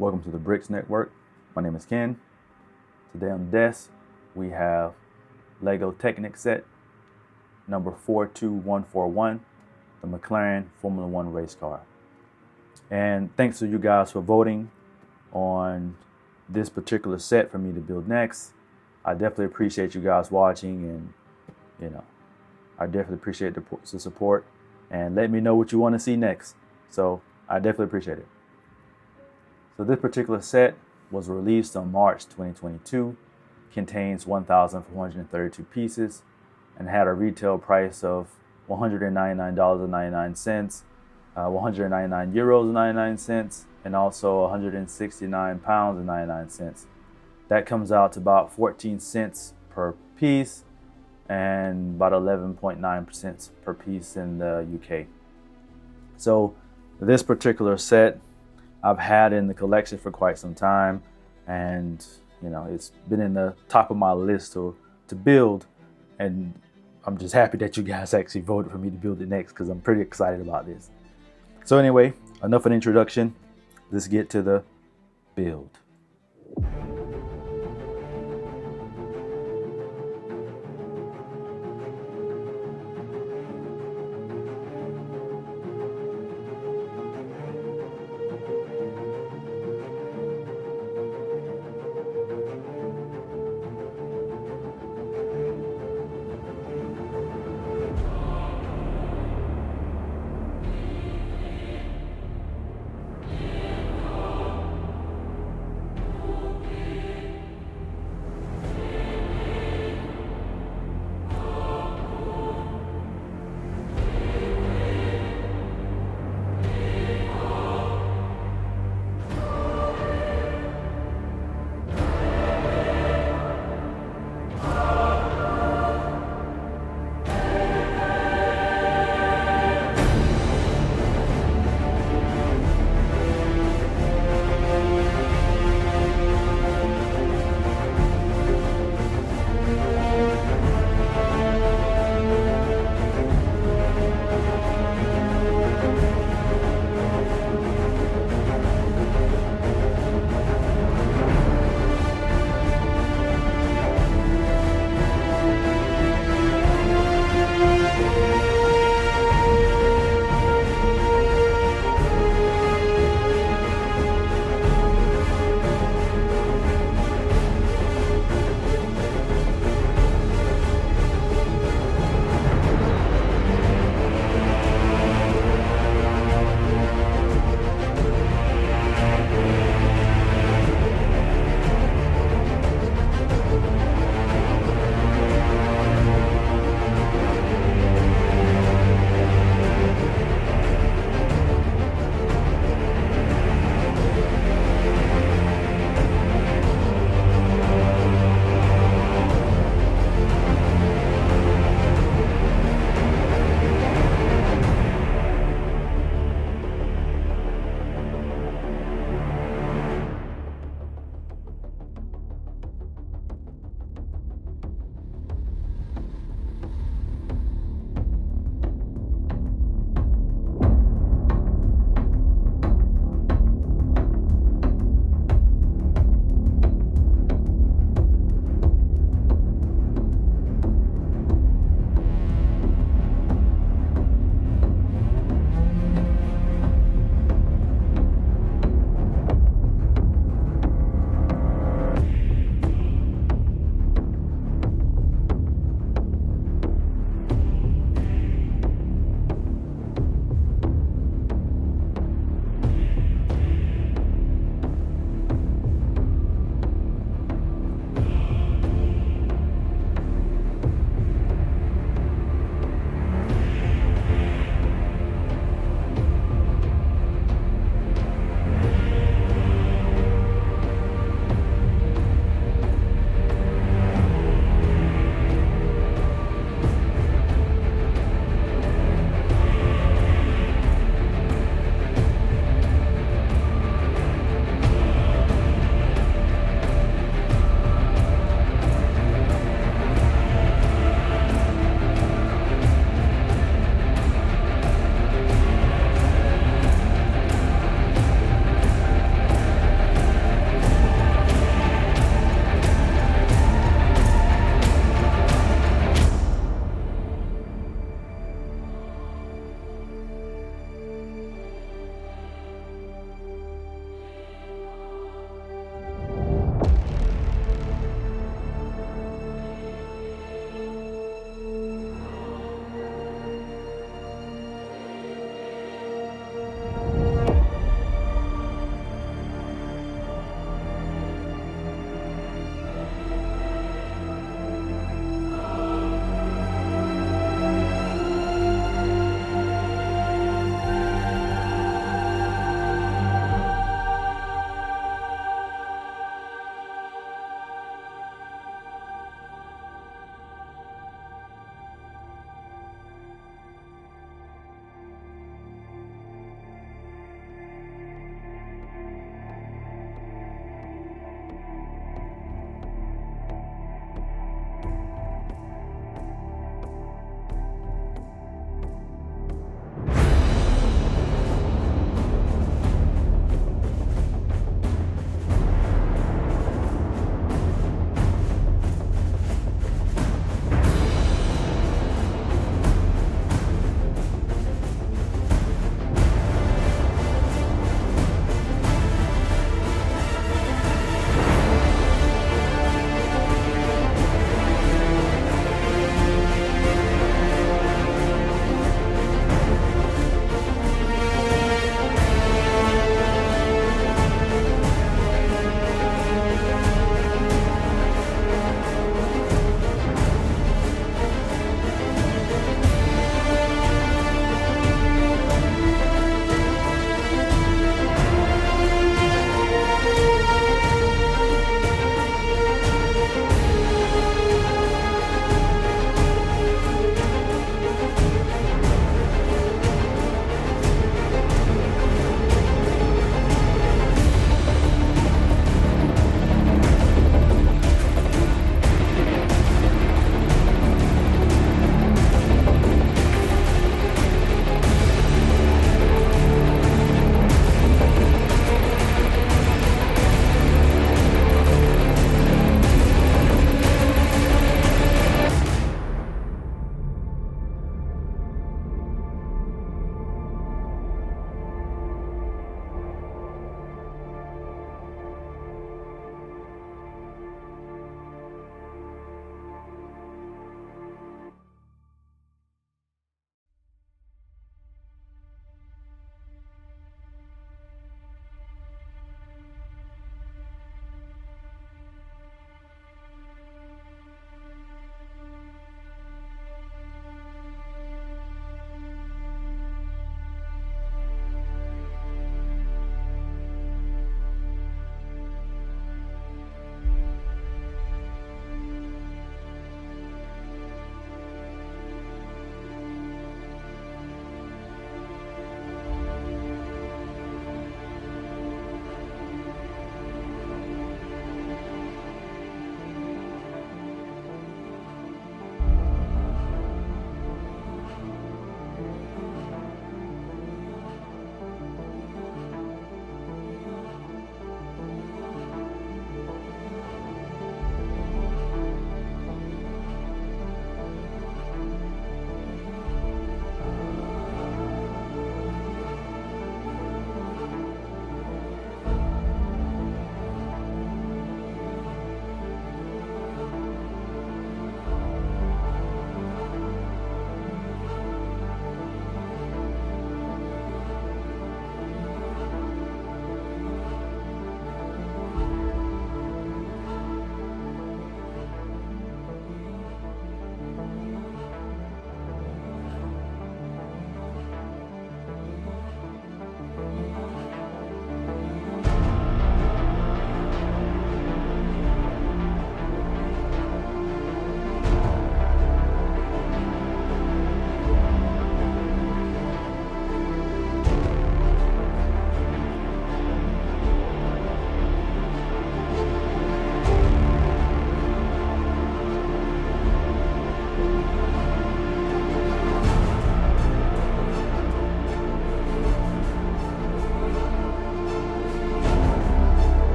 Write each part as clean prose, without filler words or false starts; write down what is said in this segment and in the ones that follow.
Welcome to the Bricks Network. My name is Ken. Today on the desk we have LEGO Technic set number 42141, the McLaren Formula 1 race car. And thanks to you guys for voting on this particular set for me to build next. I definitely appreciate you guys watching, and I definitely appreciate the support, and let me know what you want to see next. So I definitely appreciate it. So this particular set was released on March 2022, contains 1,432 pieces, and had a retail price of $199.99, 199 euros and 99 cents, and also 169 pounds and 99 cents. That comes out to about 14 cents per piece and about 11.9% per piece in the UK. So this particular set I've had in the collection for quite some time, and it's been in the top of my list to build, and I'm just happy that you guys actually voted for me to build it next, because I'm pretty excited about this. So anyway, enough of an introduction. Let's get to the build.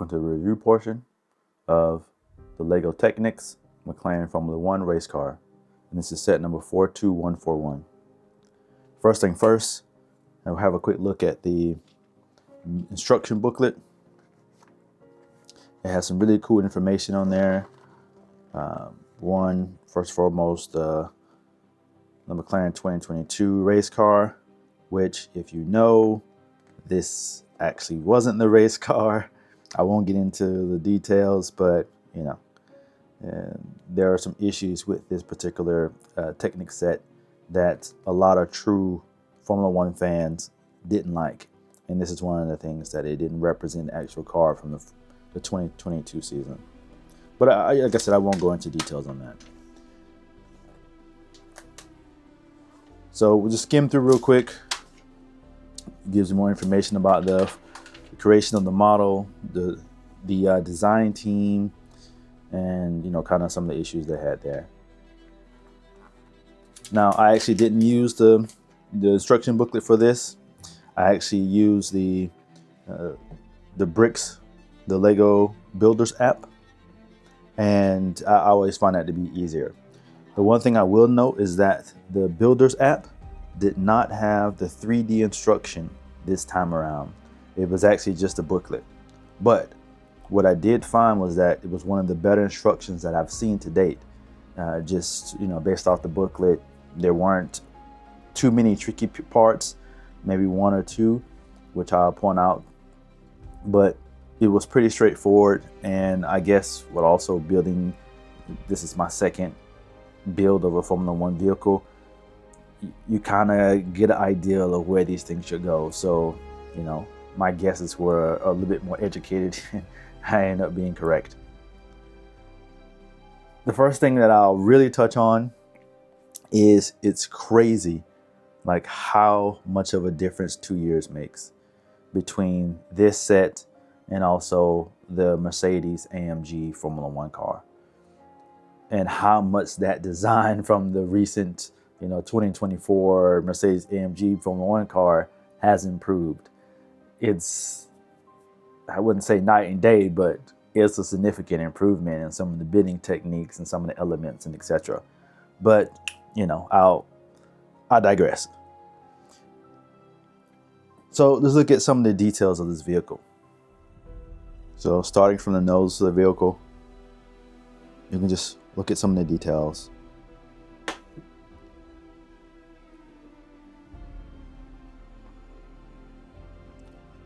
welcome to the review portion of the LEGO Technics McLaren Formula 1 race car. And this is set number 42141. First thing first, I'll have a quick look at the instruction booklet. It has some really cool information on there. First and foremost, the McLaren 2022 race car, which, if you know, this actually wasn't the race car. I won't get into the details, but you know, there are some issues with this particular Technic set that a lot of true Formula One fans didn't like, and this is one of the things that it didn't represent the actual car from the 2022 season. But like I said, I won't go into details on that. So we'll just skim through real quick. It gives you more information about the creation of the model, the design team, and kind of some of the issues they had there. Now, I actually didn't use the instruction booklet for this. I actually used the bricks, the Lego Builders app, and I always find that to be easier. The one thing I will note is that the Builders app did not have the 3D instruction this time around. It was actually just a booklet. But what I did find was that it was one of the better instructions that I've seen to date. Just based off the booklet, there weren't too many tricky parts, maybe one or two, which I'll point out. But it was pretty straightforward, and I guess what also building, this is my second build of a Formula One vehicle, you kind of get an idea of where these things should go. So, my guesses were a little bit more educated. I ended up being correct. The first thing that I'll really touch on is it's crazy, like how much of a difference 2 years makes between this set and also the Mercedes AMG Formula One car, and how much that design from the recent 2024 Mercedes AMG Formula One car has improved. It's, I wouldn't say night and day, but it's a significant improvement in some of the bidding techniques and some of the elements and etc. But I'll digress. So let's look at some of the details of this vehicle. So starting from the nose of the vehicle, you can just look at some of the details.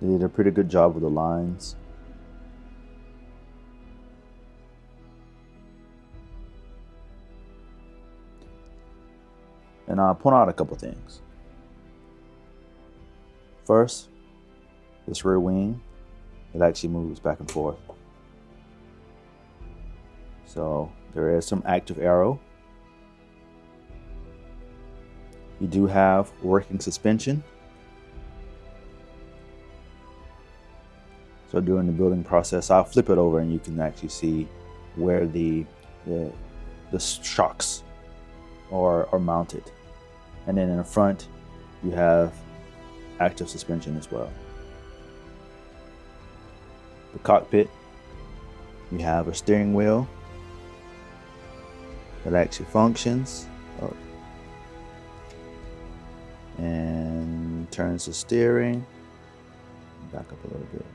They did a pretty good job with the lines. And I'll point out a couple things. First, this rear wing, it actually moves back and forth. So there is some active aero. You do have working suspension. So during the building process, I'll flip it over and you can actually see where the shocks are mounted. And then in the front, you have active suspension as well. The cockpit, you have a steering wheel that actually functions and turns the steering. Back up a little bit.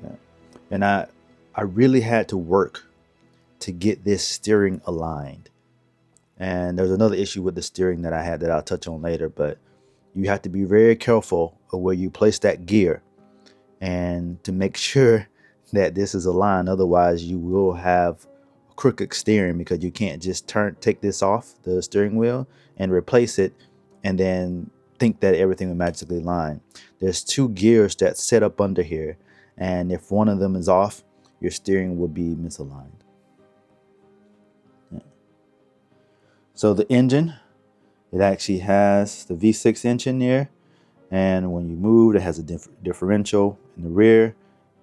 Yeah. And I really had to work to get this steering aligned. And there's another issue with the steering that I had that I'll touch on later, but you have to be very careful of where you place that gear and to make sure that this is aligned. Otherwise you will have crooked steering, because you can't just take this off the steering wheel and replace it and then think that everything will magically align. There's two gears that set up under here, and if one of them is off, your steering will be misaligned. Yeah. So the engine, it actually has the V6 engine there, and when you move, it has a differential in the rear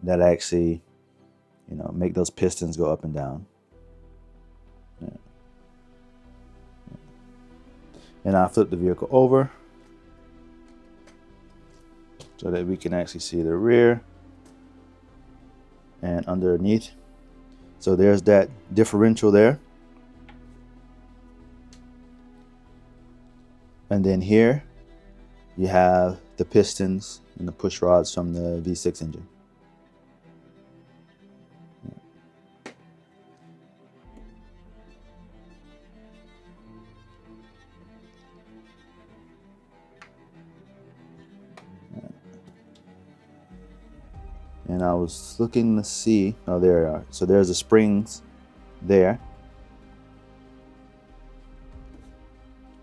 that actually make those pistons go up and down. Yeah. And I flip the vehicle over. so that we can actually see the rear and underneath. So there's that differential there. And then here you have the pistons and the push rods from the V6 engine. And I was looking to see, oh, there they are. So there's the springs there.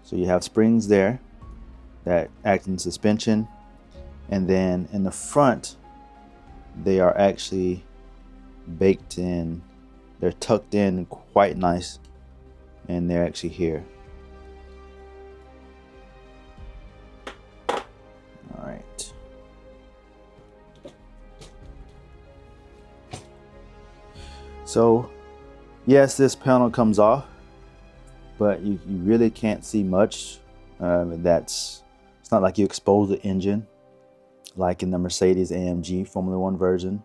So you have springs there that act in suspension. And then in the front, they are actually baked in. They're tucked in quite nice. And they're actually here. All right. So, yes, this panel comes off, but you really can't see much. It's not like you expose the engine like in the Mercedes AMG Formula 1 version.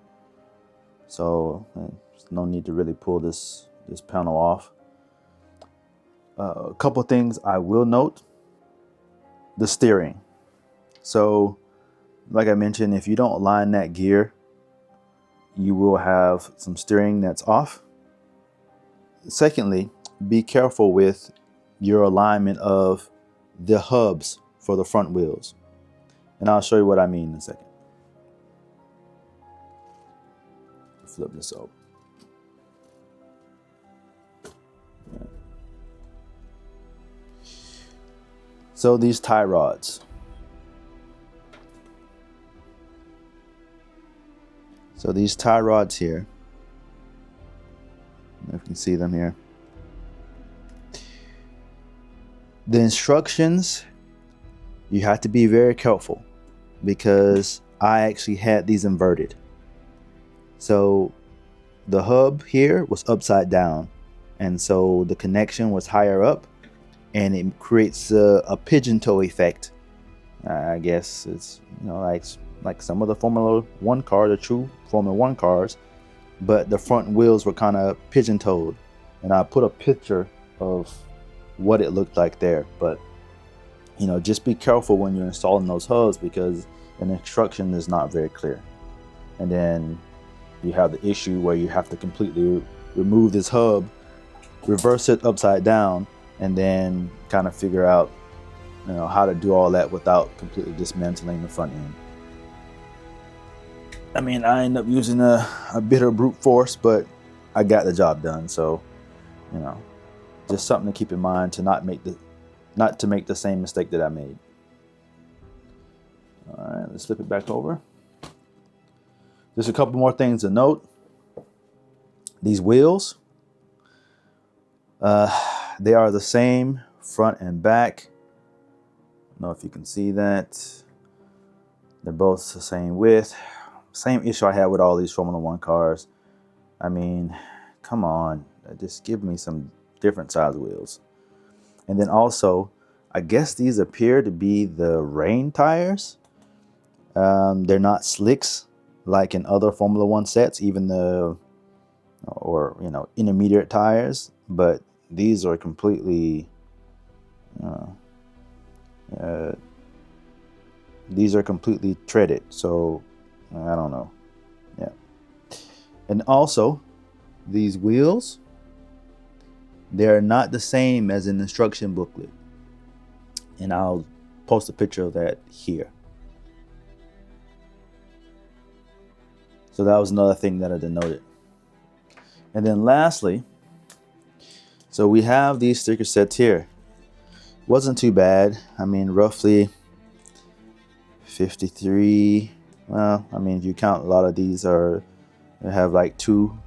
So there's no need to really pull this panel off. A couple things I will note: the steering. So, like I mentioned, if you don't align that gear, you will have some steering that's off. Secondly, be careful with your alignment of the hubs for the front wheels. And I'll show you what I mean in a second. Flip this over. Yeah. So these tie rods. So these tie rods here, if you can see them here. The instructions, you have to be very careful because I actually had these inverted. So the hub here was upside down, and so the connection was higher up, and it creates a pigeon toe effect. I guess it's, you know, like some of the Formula 1 cars, the true Formula 1 cars, but the front wheels were kind of pigeon-toed. And I put a picture of what it looked like there. But, you know, just be careful when you're installing those hubs because an instruction is not very clear. And then you have the issue where you have to completely remove this hub, reverse it upside down, and then kind of figure out, you know, how to do all that without completely dismantling the front end. I mean, I end up using a bit of brute force, but I got the job done. So, you know, just something to keep in mind to not make the same mistake that I made. All right, let's flip it back over. Just a couple more things to note. These wheels, they are the same front and back. I don't know if you can see that. They're both the same width. Same issue I had with all these Formula 1 cars. I mean, come on, just give me some different size wheels. And then also, I guess these appear to be the rain tires. They're not slicks like in other Formula 1 sets, even intermediate tires, but these are completely treaded. So I don't know. Yeah. And also, these wheels, they're not the same as an instruction booklet. And I'll post a picture of that here. So that was another thing that I denoted. And then lastly, so we have these sticker sets here. Wasn't too bad. I mean, roughly 53. Well, I mean, if you count, a lot of these have like 2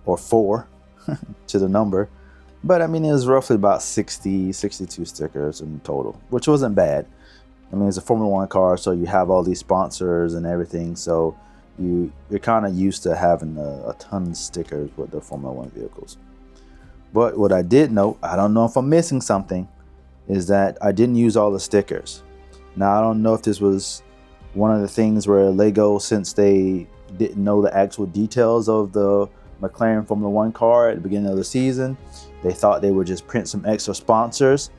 or 4 to the number. But I mean, it was roughly about 62 stickers in total, which wasn't bad. I mean, it's a Formula 1 car, so you have all these sponsors and everything. So you're kind of used to having a ton of stickers with the Formula 1 vehicles. But what I did note, I don't know if I'm missing something, is that I didn't use all the stickers. Now, I don't know if this was one of the things where LEGO, since they didn't know the actual details of the McLaren Formula 1 car at the beginning of the season, they thought they would just print some extra sponsors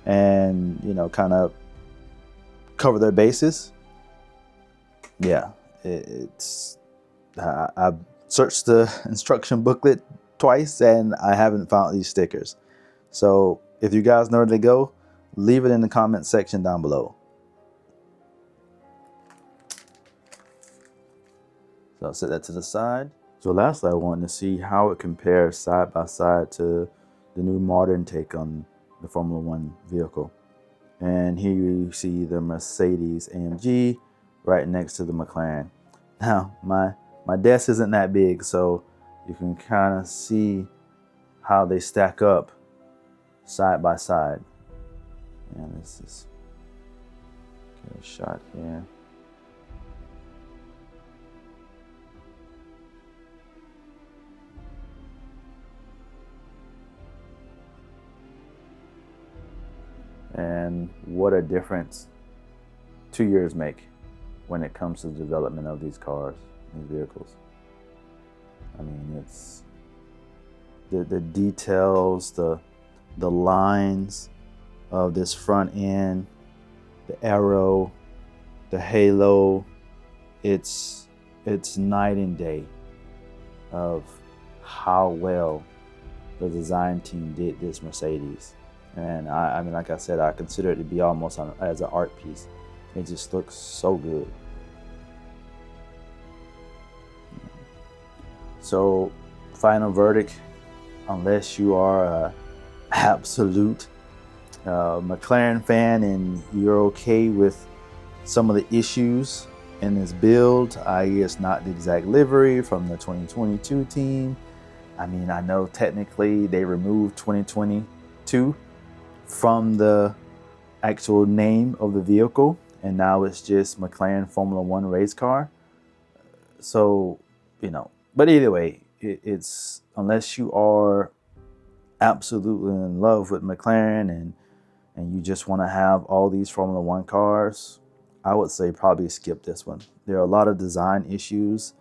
and, you know, kind of cover their bases. Yeah, I've searched the instruction booklet twice and I haven't found these stickers. So if you guys know where they go, leave it in the comment section down below. So I'll set that to the side. So lastly, I wanted to see how it compares side by side to the new modern take on the Formula 1 vehicle. And here you see the Mercedes AMG right next to the McLaren. Now, my desk isn't that big, so you can kind of see how they stack up side by side. And this is get a shot here. And what a difference 2 years make when it comes to the development of these cars, these vehicles. I mean, it's the details, the lines of this front end, the arrow, the halo. It's night and day of how well the design team did this Mercedes. And I mean, like I said, I consider it to be almost as an art piece. It just looks so good. So, final verdict, unless you are an absolute McLaren fan and you're okay with some of the issues in this build, i.e. it's not the exact livery from the 2022 team. I mean, I know technically they removed 2022 from the actual name of the vehicle, and now it's just McLaren Formula 1 race car. So, you know, but either way, it's unless you are absolutely in love with McLaren and you just want to have all these Formula 1 cars, I would say probably skip this one. There are a lot of design issues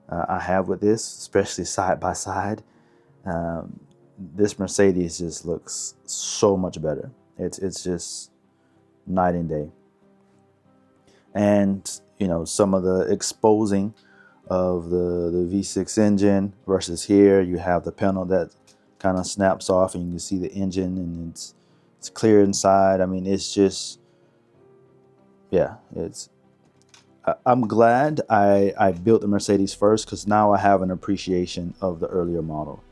I have with this, especially side by side. This Mercedes just looks so much better. It's just night and day. And, you know, some of the exposing of the V6 engine versus here, you have the panel that kind of snaps off and you can see the engine and it's clear inside. I mean, it's just, yeah, I'm glad I built the Mercedes first, because now I have an appreciation of the earlier model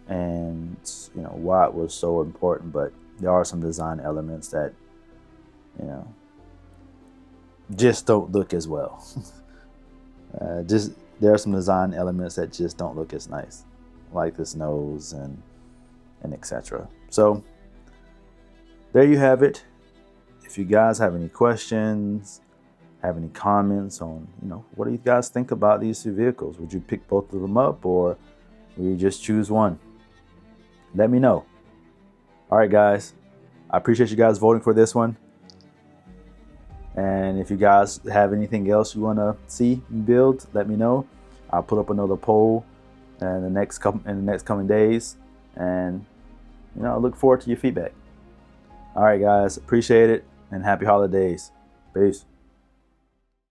and, you know, why it was so important. But there are some design elements that, you know, just don't look as well. There are some design elements that just don't look as nice, like this nose and etc. So there you have it. If you guys have any questions, have any comments on, you know, what do you guys think about these two vehicles? Would you pick both of them up, or will you just choose one? Let me know. All right, guys, I appreciate you guys voting for this one. And if you guys have anything else you want to see me build, let me know. I'll put up another poll in the next coming days, and, you know, I look forward to your feedback. All right, guys, appreciate it, and happy holidays. Peace.